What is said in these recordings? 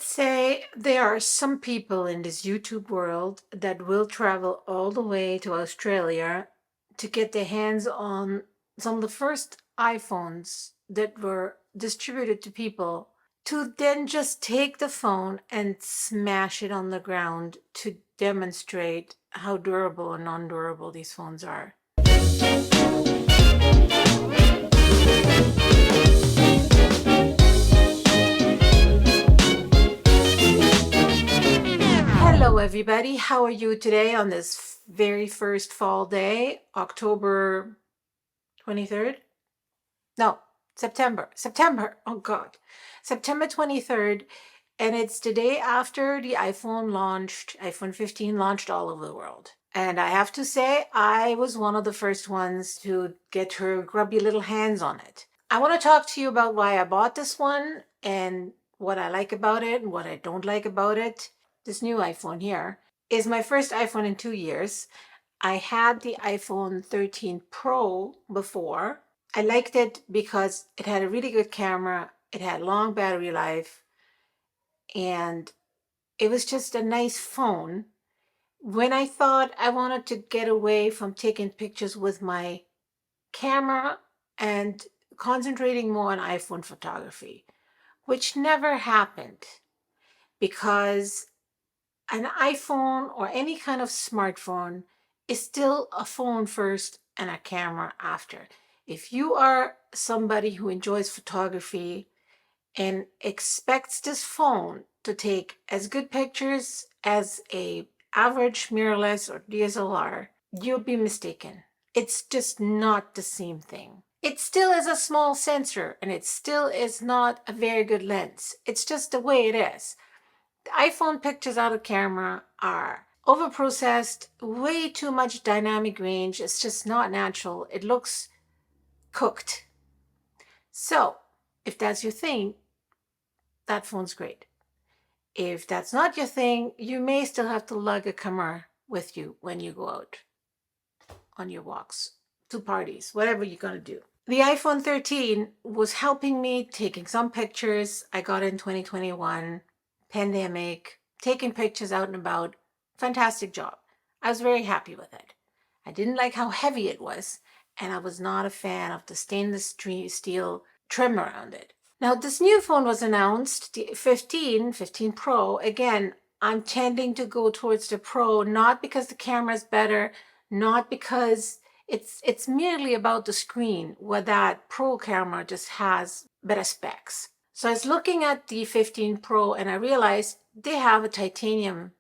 Let's say there are some people in this YouTube world that will travel all the way to Australia to get their hands on some of the first iPhones that were distributed to people, to then just take the phone and smash it on the ground to demonstrate how durable and non-durable these phones are. Hello everybody, how are you today on this very first fall day, October 23rd? No, September, oh God, September 23rd, and it's the day after the iPhone 15 launched all over the world. And I have to say, I was one of the first ones to get her grubby little hands on it. I want to talk to you about why I bought this one and what I like about it and what I don't like about it. This new iPhone here is my first iPhone in 2 years. I had the iPhone 13 Pro before. I liked it because it had a really good camera, it had long battery life, and it was just a nice phone. When I thought I wanted to get away from taking pictures with my camera and concentrating more on iPhone photography, which never happened because an iPhone or any kind of smartphone is still a phone first and a camera after. If you are somebody who enjoys photography and expects this phone to take as good pictures as a average mirrorless or DSLR, you'll be mistaken. It's just not the same thing. It still is a small sensor and it still is not a very good lens. It's just the way it is. The iPhone pictures out of camera are overprocessed, way too much dynamic range. It's just not natural. It looks cooked. So if that's your thing, that phone's great. If that's not your thing, you may still have to lug a camera with you when you go out on your walks, to parties, whatever you're going to do. The iPhone 13 was helping me taking some pictures. I got in 2021, pandemic, taking pictures out and about. Fantastic job. I was very happy with it. I didn't like how heavy it was, and I was not a fan of the stainless steel trim around it. Now, this new phone was announced, the 15 Pro. Again, I'm tending to go towards the Pro, not because the camera is better, not because it's merely about the screen, where that Pro camera just has better specs. So I was looking at the 15 Pro and I realized they have a titanium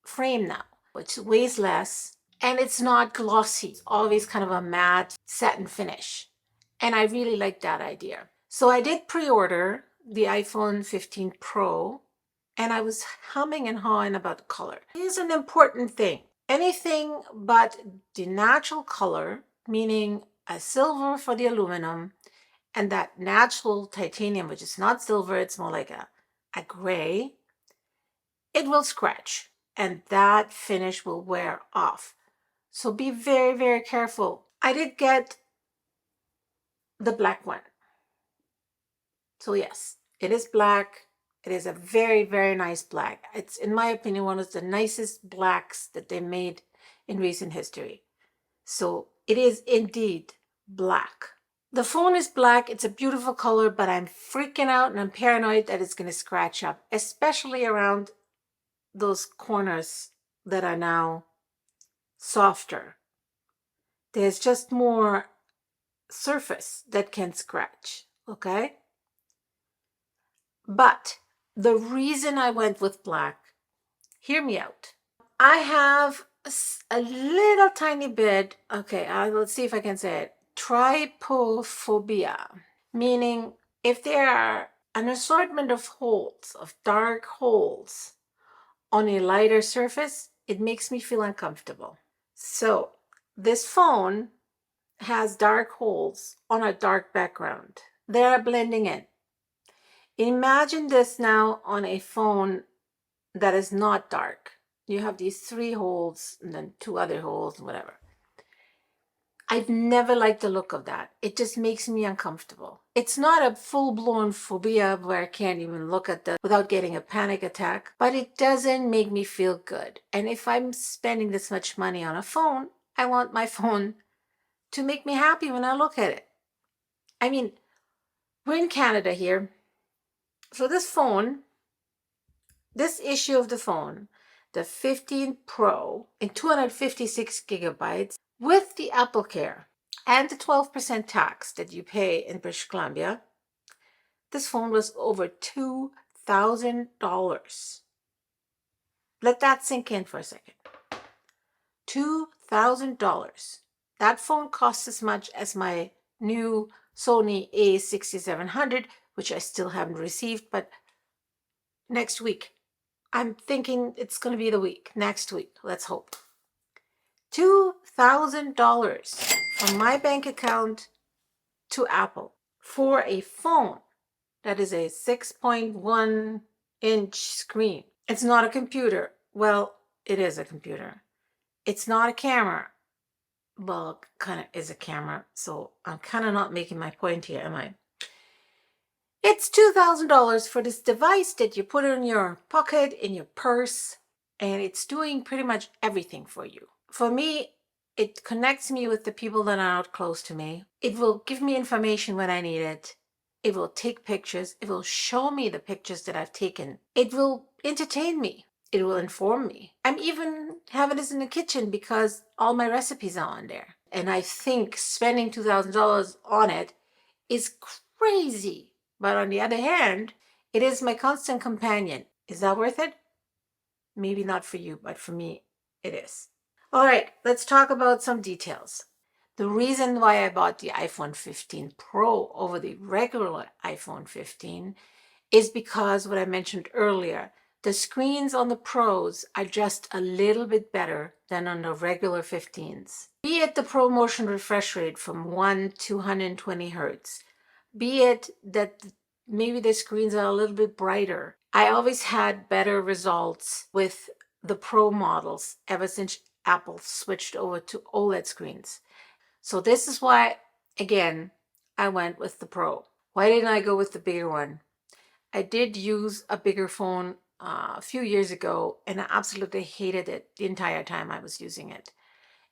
frame now, which weighs less and it's not glossy. It's always kind of a matte satin finish. And I really like that idea. So I did pre-order the iPhone 15 Pro and I was humming and hawing about the color. It is an important thing. Anything but the natural color, meaning a silver for the aluminum and that natural titanium, which is not silver, it's more like a gray, it will scratch and that finish will wear off. So be very, very careful. I did get the black one. So yes, it is black. It is a very, very nice black. It's, in my opinion, one of the nicest blacks that they made in recent history. So it is indeed black. The phone is black. It's a beautiful color, but I'm freaking out and I'm paranoid that it's going to scratch up, especially around those corners that are now softer. There's just more surface that can scratch, okay? But the reason I went with black, hear me out. I have a little tiny bit, okay, let's see if I can say it, trypophobia, meaning if there are an assortment of holes, of dark holes on a lighter surface, it makes me feel uncomfortable. So this phone has dark holes on a dark background. They are blending in. Imagine this now on a phone that is not dark. You have these 3 holes and then 2 other holes and whatever. I've never liked the look of that. It just makes me uncomfortable. It's not a full-blown phobia where I can't even look at that without getting a panic attack, but it doesn't make me feel good. And if I'm spending this much money on a phone, I want my phone to make me happy when I look at it. I mean, we're in Canada here. So this phone, this issue of the phone, the 15 Pro in 256 gigabytes with the Apple Care and the 12% tax that you pay in British Columbia, this phone was over $2,000. Let that sink in for a second. $2,000. That phone costs as much as my new Sony A6700, which I still haven't received, but next week. I'm thinking it's going to be the week, next week. Let's hope. $2,000 from my bank account to Apple for a phone that is a 6.1-inch screen. It's not a computer. Well, it is a computer. It's not a camera. Well, kind of is a camera. So I'm kind of not making my point here, am I? It's $2,000 for this device that you put in your pocket, in your purse, and it's doing pretty much everything for you. For me, it connects me with the people that are not close to me. It will give me information when I need it. It will take pictures. It will show me the pictures that I've taken. It will entertain me. It will inform me. I'm even having this in the kitchen because all my recipes are on there. And I think spending $2,000 on it is crazy. But on the other hand, it is my constant companion. Is that worth it? Maybe not for you, but for me, it is. All right, let's talk about some details. The reason why I bought the iPhone 15 Pro over the regular iPhone 15 is because what I mentioned earlier, the screens on the Pros are just a little bit better than on the regular 15s. Be it the Pro Motion refresh rate from 1 to 120 hertz, be it that maybe the screens are a little bit brighter. I always had better results with the Pro models ever since Apple switched over to OLED screens. So this is why, again, I went with the Pro. Why didn't I go with the bigger one? I did use a bigger phone a few years ago, and I absolutely hated it the entire time I was using it.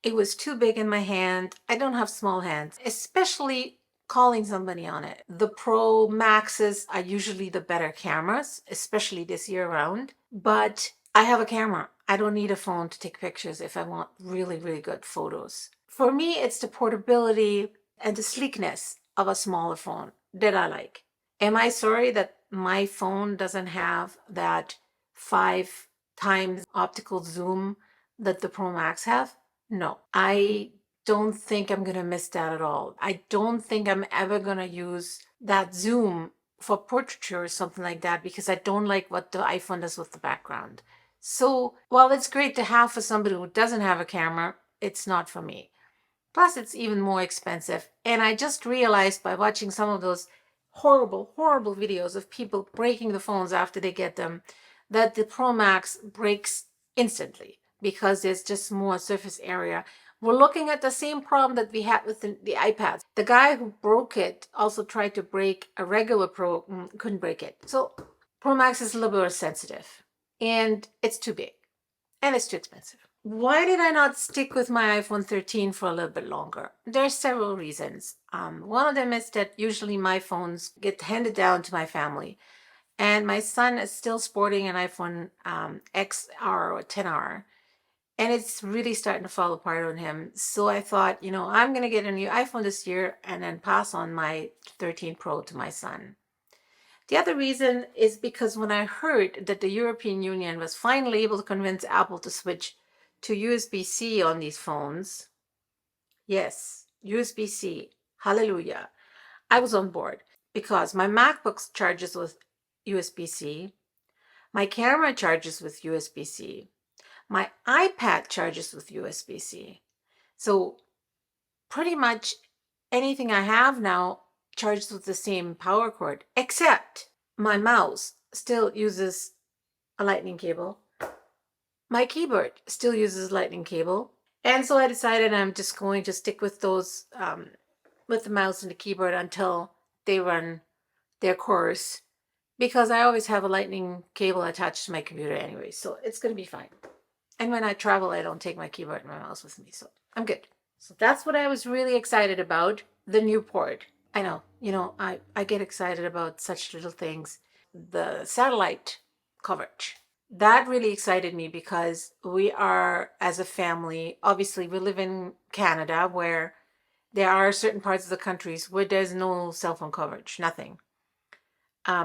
It was too big in my hand. I don't have small hands, especially calling somebody on it. The Pro Maxes are usually the better cameras, especially this year round. But I have a camera. I don't need a phone to take pictures if I want really, really good photos. For me, it's the portability and the sleekness of a smaller phone that I like. Am I sorry that my phone doesn't have that 5 times optical zoom that the Pro Max have? No, I don't think I'm going to miss that at all. I don't think I'm ever going to use that zoom for portraiture or something like that because I don't like what the iPhone does with the background. So while it's great to have for somebody who doesn't have a camera, it's not for me. Plus, it's even more expensive. And I just realized by watching some of those horrible, horrible videos of people breaking the phones after they get them, that the Pro Max breaks instantly because there's just more surface area. We're looking at the same problem that we had with the iPads. The guy who broke it also tried to break a regular Pro, couldn't break it. So Pro Max is a little bit more sensitive and it's too big and it's too expensive. Why did I not stick with my iPhone 13 for a little bit longer? There are several reasons. One of them is that usually my phones get handed down to my family. And my son is still sporting an iPhone XR or 10R. And it's really starting to fall apart on him. So I thought, I'm going to get a new iPhone this year and then pass on my 13 Pro to my son. The other reason is because when I heard that the European Union was finally able to convince Apple to switch to USB-C on these phones, yes, USB-C, hallelujah, I was on board because my MacBook charges with USB-C, my camera charges with USB-C, my iPad charges with USB-C. So pretty much anything I have now charges with the same power cord, except my mouse still uses a lightning cable. My keyboard still uses lightning cable. And so I decided I'm just going to stick with those, with the mouse and the keyboard until they run their course, because I always have a lightning cable attached to my computer anyway, so it's going to be fine. And when I travel, I don't take my keyboard and my mouse with me, so I'm good. So that's what I was really excited about, the new port. I know, I get excited about such little things. The satellite coverage. That really excited me because we are, as a family, obviously we live in Canada, where there are certain parts of the countries where there's no cell phone coverage, nothing.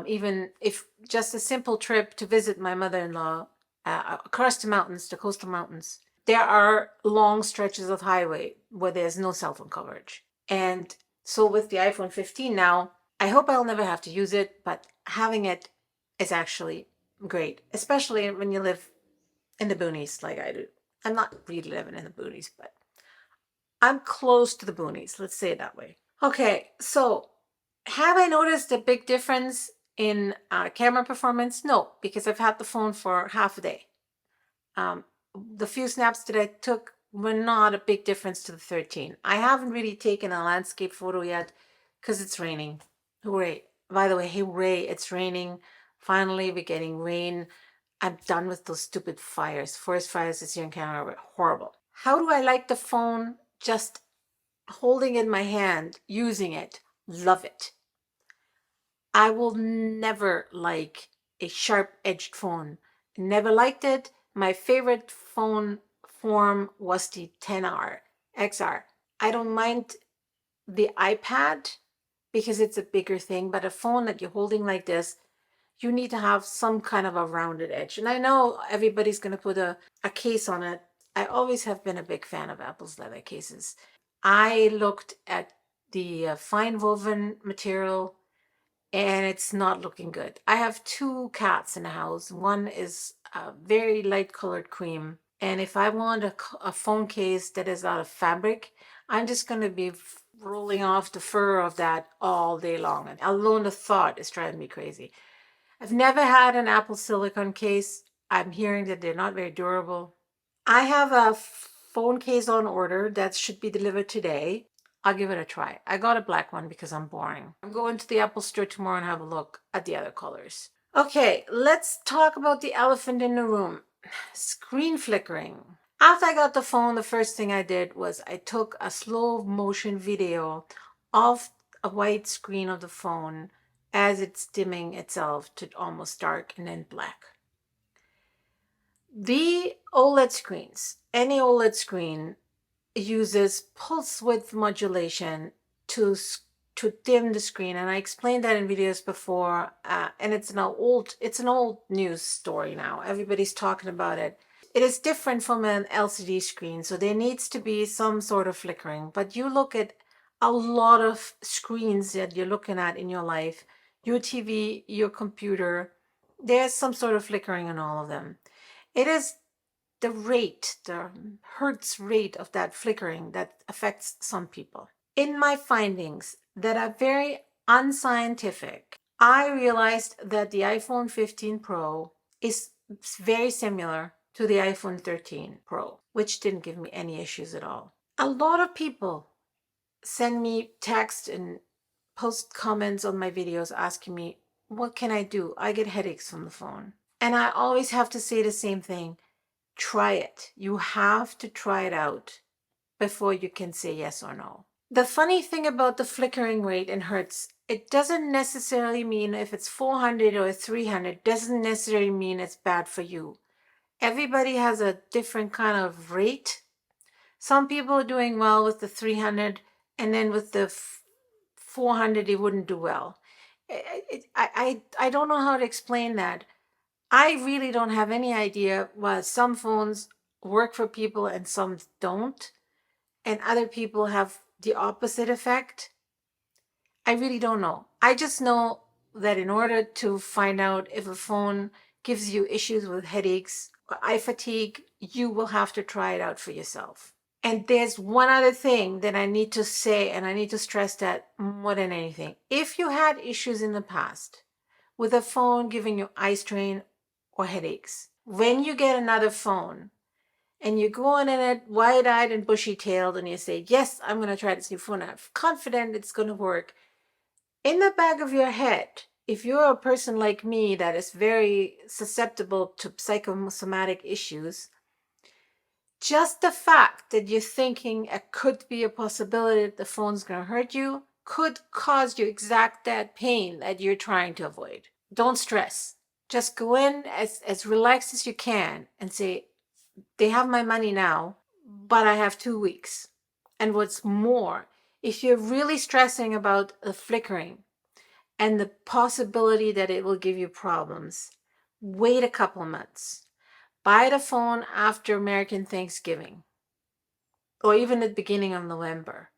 Even if just a simple trip to visit my mother-in-law across the mountains, the coastal mountains, there are long stretches of highway where there's no cell phone coverage. And so with the iPhone 15 now, I hope I'll never have to use it, but having it is actually great, especially when you live in the boonies like I do. I'm not really living in the boonies, but I'm close to the boonies, let's say it that way. Okay, so have I noticed a big difference in camera performance? No, because I've had the phone for half a day. The few snaps that I took were not a big difference to the 13. I haven't really taken a landscape photo yet because it's raining. Hooray. By the way, hooray, it's raining. Finally, we're getting rain. I'm done with those stupid fires. Forest fires this year in Canada were horrible. How do I like the phone? Just holding in my hand, using it. Love it. I will never like a sharp-edged phone. Never liked it. My favorite phone form was the 10R XR. I don't mind the iPad because it's a bigger thing, but a phone that you're holding like this, you need to have some kind of a rounded edge. And I know everybody's going to put a case on it. I always have been a big fan of Apple's leather cases. I looked at the fine woven material and it's not looking good. I have two cats in the house. One is a very light colored cream. And if I want a phone case that is out of fabric, I'm just going to be rolling off the fur of that all day long. And alone the thought is driving me crazy. I've never had an Apple silicone case. I'm hearing that they're not very durable. I have a phone case on order that should be delivered today. I'll give it a try. I got a black one because I'm boring. I'm going to the Apple store tomorrow and have a look at the other colors. Okay, let's talk about the elephant in the room. Screen flickering. After I got the phone, the first thing I did was I took a slow motion video of a white screen of the phone as it's dimming itself to almost dark and then black. The OLED screens, any OLED screen, uses pulse width modulation to dim the screen, and I explained that in videos before. And it's an old news story now. Everybody's talking about it. It is different from an LCD screen, so there needs to be some sort of flickering. But you look at a lot of screens that you're looking at in your life, your TV, your computer, there's some sort of flickering on all of them. It is the rate, the hertz rate of that flickering that affects some people. In my findings that are very unscientific, I realized that the iPhone 15 Pro is very similar to the iPhone 13 Pro, which didn't give me any issues at all. A lot of people send me text and post comments on my videos asking me, what can I do? I get headaches from the phone. And I always have to say the same thing. Try it. You have to try it out before you can say yes or no. The funny thing about the flickering rate in hertz, it doesn't necessarily mean if it's 400 or 300, doesn't necessarily mean it's bad for you. Everybody has a different kind of rate. Some people are doing well with the 300, and then with the 400, they wouldn't do well. I don't know how to explain that. I really don't have any idea why some phones work for people and some don't, and other people have the opposite effect. I really don't know. I just know that in order to find out if a phone gives you issues with headaches or eye fatigue, you will have to try it out for yourself. And there's one other thing that I need to say, and I need to stress that more than anything. If you had issues in the past with a phone giving you eye strain or headaches, when you get another phone, and you go on in it wide-eyed and bushy-tailed and you say, yes, I'm going to try this new phone. I'm confident it's going to work. In the back of your head, if you're a person like me that is very susceptible to psychosomatic issues, just the fact that you're thinking it could be a possibility that the phone's going to hurt you could cause you exact that pain that you're trying to avoid. Don't stress. Just go in as relaxed as you can and say, they have my money now, but I have 2 weeks. And what's more, if you're really stressing about the flickering and the possibility that it will give you problems, wait a couple months. Buy the phone after American Thanksgiving or even at the beginning of November.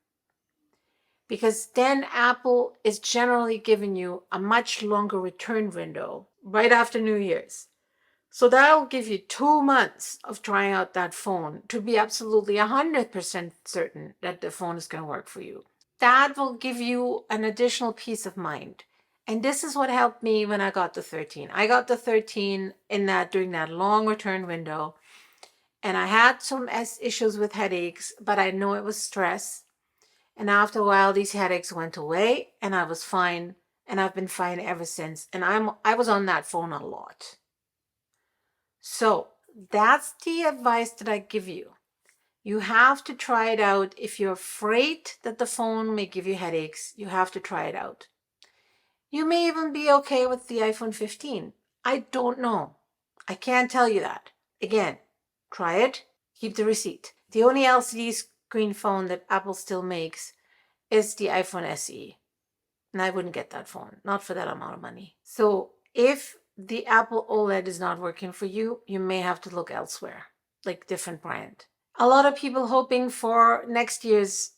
Because then Apple is generally giving you a much longer return window right after New Year's. So that'll give you 2 months of trying out that phone to be absolutely 100% certain that the phone is going to work for you. That will give you an additional peace of mind. And this is what helped me when I got the 13. I got the 13 during that long return window. And I had some issues with headaches, but I know it was stress. And after a while, these headaches went away and I was fine. And I've been fine ever since. And I was on that phone a lot. So that's the advice that I give you. You have to try it out. If you're afraid that the phone may give you headaches, you have to try it out. You may even be okay with the iPhone 15. I don't know. I can't tell you that. Again, try it, keep the receipt. The only LCD screen phone that Apple still makes is the iPhone SE. And I wouldn't get that phone, not for that amount of money. So if the Apple OLED is not working for you, you may have to look elsewhere, like different brand. A lot of people hoping for next year's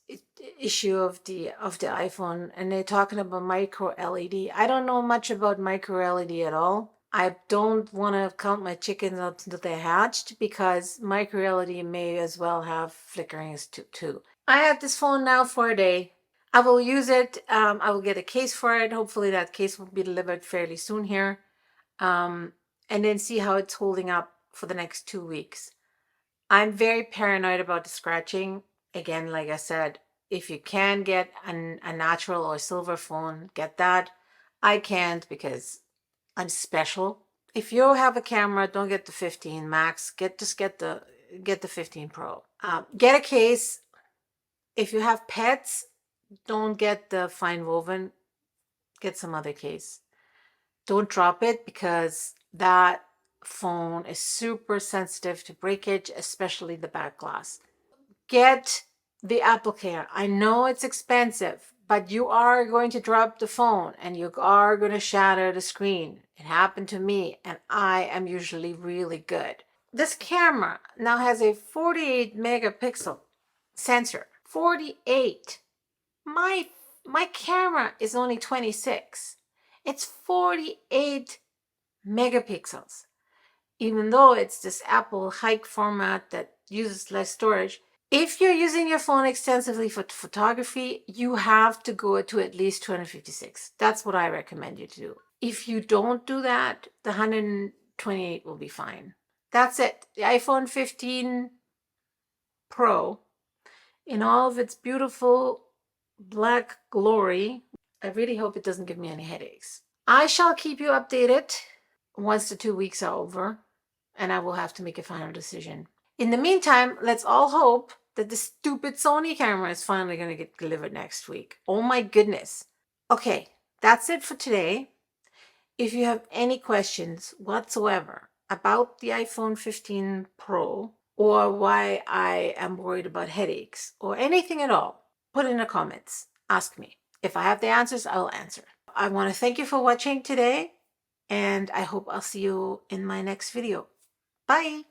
issue of the iPhone, and they're talking about micro LED. I don't know much about micro LED at all. I don't want to count my chickens until they're hatched because micro LED may as well have flickerings too. I have this phone now for a day. I will use it. I will get a case for it. Hopefully that case will be delivered fairly soon here. And then see how it's holding up for the next 2 weeks. I'm very paranoid about the scratching. Again, like I said, if you can get a natural or silver phone, get that. I can't because I'm special. If you have a camera, don't get the 15 Max. Get the 15 Pro. Get a case. If you have pets, don't get the fine woven. Get some other case. Don't drop it because that phone is super sensitive to breakage, especially the back glass. Get the Apple Care. I know it's expensive, but you are going to drop the phone and you are going to shatter the screen. It happened to me, and I am usually really good. This camera now has a 48 megapixel sensor. 48. My camera is only 26. It's 48 megapixels. Even though it's this Apple high format that uses less storage, if you're using your phone extensively for photography, you have to go to at least 256. That's what I recommend you to do. If you don't do that, the 128 will be fine. That's it. The iPhone 15 Pro, in all of its beautiful black glory. I really hope it doesn't give me any headaches. I shall keep you updated once the 2 weeks are over, and I will have to make a final decision. In the meantime, let's all hope that the stupid Sony camera is finally going to get delivered next week. Oh my goodness. Okay, that's it for today. If you have any questions whatsoever about the iPhone 15 Pro or why I am worried about headaches or anything at all, put in the comments. Ask me. If I have the answers, I will answer. I want to thank you for watching today, and I hope I'll see you in my next video. Bye!